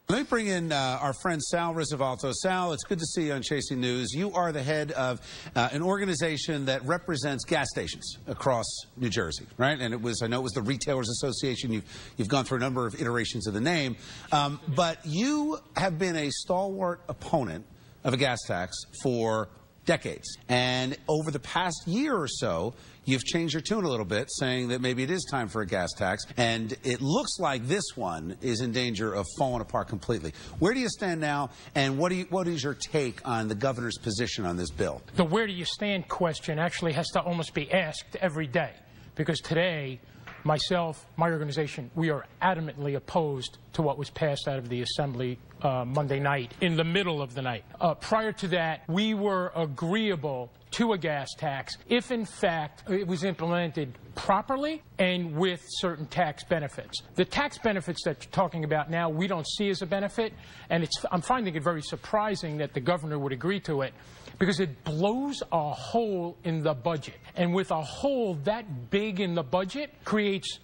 Let me bring in our friend Sal Risalvato. Sal, it's good to see you on Chasing News. You are the head of an organization that represents gas stations across New Jersey, right? And I know it was the Retailers Association. You've gone through a number of iterations of the name. But you have been a stalwart opponent of a gas tax for decades. And over the past year or so, you've changed your tune a little bit, saying that maybe it is time for a gas tax. And it looks like this one is in danger of falling apart completely. Where do you stand now, and what is your take on the governor's position on this bill? The where do you stand question actually has to almost be asked every day, because today, myself, my organization, we are adamantly opposed to what was passed out of the Assembly Monday night, in the middle of the night. Prior to that, we were agreeable to a gas tax if, in fact, it was implemented properly and with certain tax benefits. The tax benefits that you're talking about now, we don't see as a benefit, and I'm finding it very surprising that the governor would agree to it, because it blows a hole in the budget. And with a hole that big in the budget, creates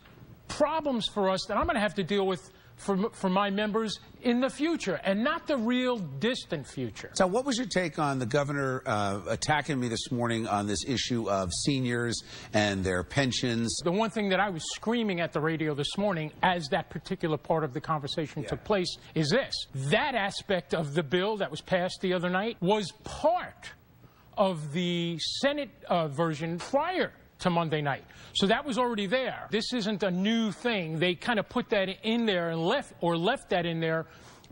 problems for us that I'm going to have to deal with for my members in the future, and not the real distant future. So what was your take on the governor attacking me this morning on this issue of seniors and their pensions? The one thing that I was screaming at the radio this morning as that particular part of the conversation took place is this. That aspect of the bill that was passed the other night was part of the Senate version prior to Monday night. So that was already there. This isn't a new thing. They kind of put that in there and left that in there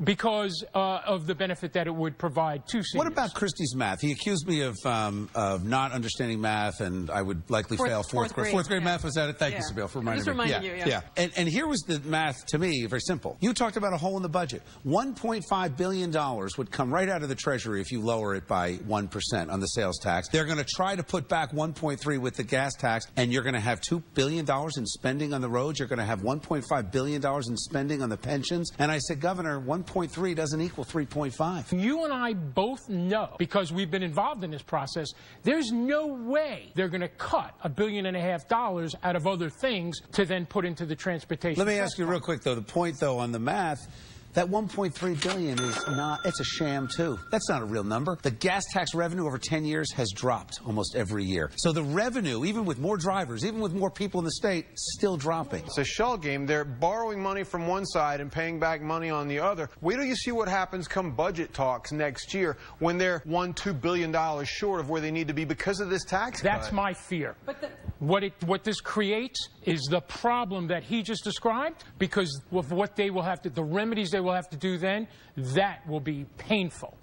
because of the benefit that it would provide to seniors. What about Christie's math? He accused me of not understanding math, and I would likely fail fourth grade math. Was that it? Thank you, Spadea, for reminding me. You. And here was the math to me, very simple. You talked about a hole in the budget. $1.5 billion would come right out of the Treasury if you lower it by 1% on the sales tax. They're going to try to put back 1.3 with the gas tax, and you're going to have $2 billion in spending on the roads. You're going to have $1.5 billion in spending on the pensions. And I said, Governor, 1.3 doesn't equal 3.5. You and I both know, because we've been involved in this process, there's no way they're going to cut $1.5 billion out of other things to then put into the transportation. Let me ask you real quick, though, the point, though, on the math, that $1.3 billion is not, it's a sham, too. That's not a real number. The gas tax revenue over 10 years has dropped almost every year. So the revenue, even with more drivers, even with more people in the state, still dropping. It's a shell game. They're borrowing money from one side and paying back money on the other. Wait till you see what happens come budget talks next year when they're $2 billion short of where they need to be because of this tax cut. That's my fear. But what this creates is the problem that he just described, because of what they will have to, the remedies they will have to do then, that will be painful.